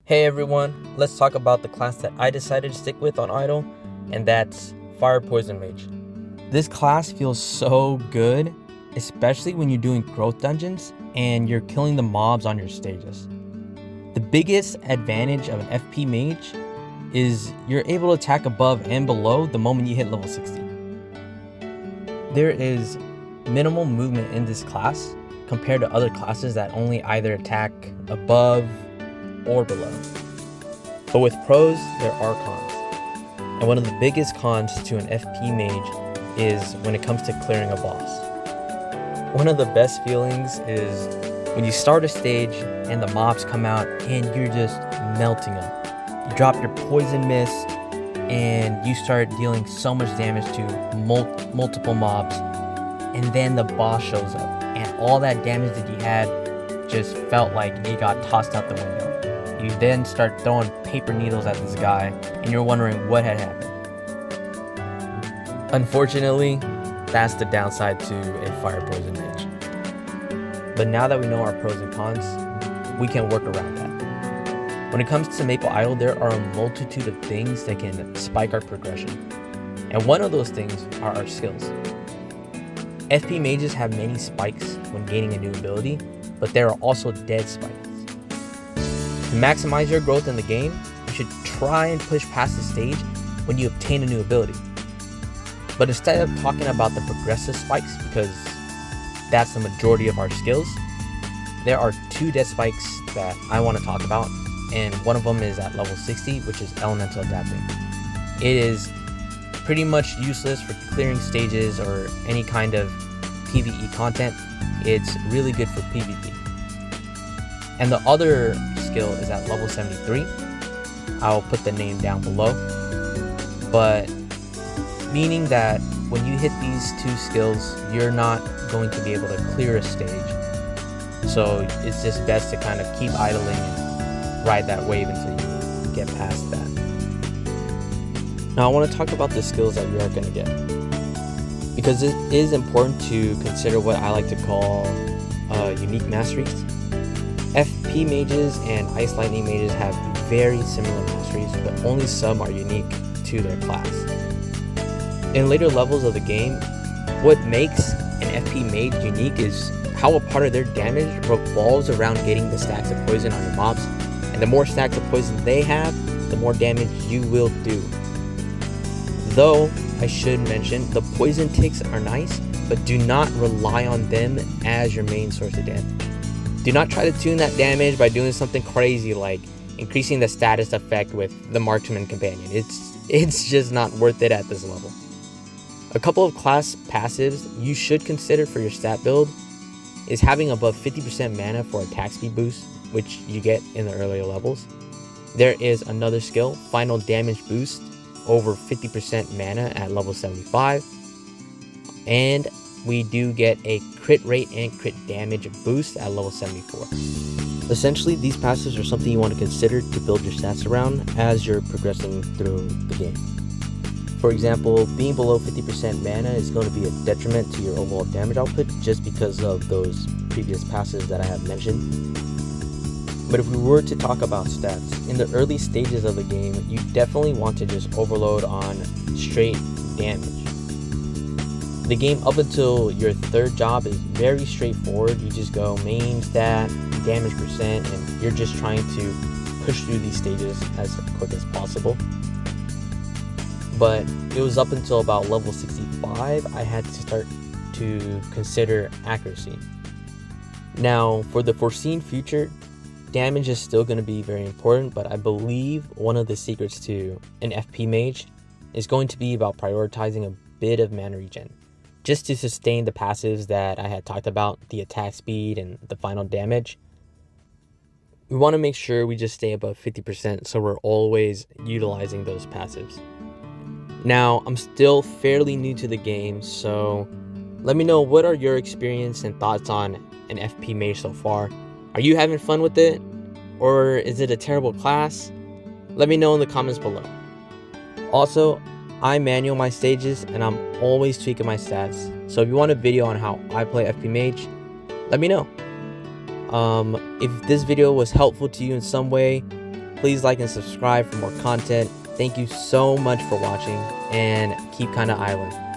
Hey everyone, let's talk about the class that I decided to stick with on Idle, and that's Fire Poison Mage. This class feels so good, especially when you're doing growth dungeons and you're killing the mobs on your stages. The biggest advantage of an FP Mage is you're able to attack above and below the moment you hit level 60. There is minimal movement in this class compared to other classes that only either attack above or below. But with pros, there are cons. And one of the biggest cons to an FP Mage is when it comes to clearing a boss. One of the best feelings is when you start a stage and the mobs come out and you're just melting them. You drop your poison mist and you start dealing so much damage to multiple mobs, and then the boss shows up and all that damage that you had just felt like it got tossed out the window. You then start throwing paper needles at this guy and you're wondering what had happened. Unfortunately, that's the downside to a Fire Poison Mage. But now that we know our pros and cons, we can work around that. When it comes to Maple Idol, there are a multitude of things that can spike our progression. And one of those things are our skills. FP Mages have many spikes when gaining a new ability, but there are also dead spikes. To maximize your growth in the game, you should try and push past the stage when you obtain a new ability. But instead of talking about the progressive spikes, because that's the majority of our skills, there are two dead spikes that I want to talk about, and one of them is at level 60, which is Elemental Adapting. It is pretty much useless for clearing stages or any kind of PvE content. It's really good for PvP. And the other skill is at level 73. I'll put the name down below. But meaning that when you hit these two skills, you're not going to be able to clear a stage. So it's just best to kind of keep idling and ride that wave until you get past that. Now I want to talk about the skills that we are going to get, because it is important to consider what I like to call unique masteries. FP mages and Ice Lightning mages have very similar masteries, but only some are unique to their class. In later levels of the game, what makes an FP mage unique is how a part of their damage revolves around getting the stacks of poison on your mobs, and the more stacks of poison they have, the more damage you will do. Though, I should mention, the poison ticks are nice, but do not rely on them as your main source of damage. Do not try to tune that damage by doing something crazy like increasing the status effect with the Marksman Companion. It's just not worth it at this level. A couple of class passives you should consider for your stat build is having above 50% mana for attack speed boost, which you get in the earlier levels. There is another skill, Final Damage Boost, over 50% mana at level 75. And we do get a crit rate and crit damage boost at level 74. Essentially, these passives are something you want to consider to build your stats around as you're progressing through the game. For example, being below 50% mana is going to be a detriment to your overall damage output just because of those previous passives that I have mentioned. But if we were to talk about stats, in the early stages of the game, you definitely want to just overload on straight damage. The game up until your third job is very straightforward. You just go main stat, damage percent, and you're just trying to push through these stages as quick as possible. But it was up until about level 65 I had to start to consider accuracy. Now, for the foreseen future, damage is still going to be very important, but I believe one of the secrets to an FP mage is going to be about prioritizing a bit of mana regen, just to sustain the passives that I had talked about, the attack speed and the final damage. We want to make sure we just stay above 50% so we're always utilizing those passives. Now, I'm still fairly new to the game, so let me know what are your experience and thoughts on an FP mage so far. Are you having fun with it? Or is it a terrible class? Let me know in the comments below. Also, I manual my stages and I'm always tweaking my stats. So if you want a video on how I play FP Mage, let me know. If this video was helpful to you in some way, Please like and subscribe for more content. Thank you so much for watching, and keep kinda island.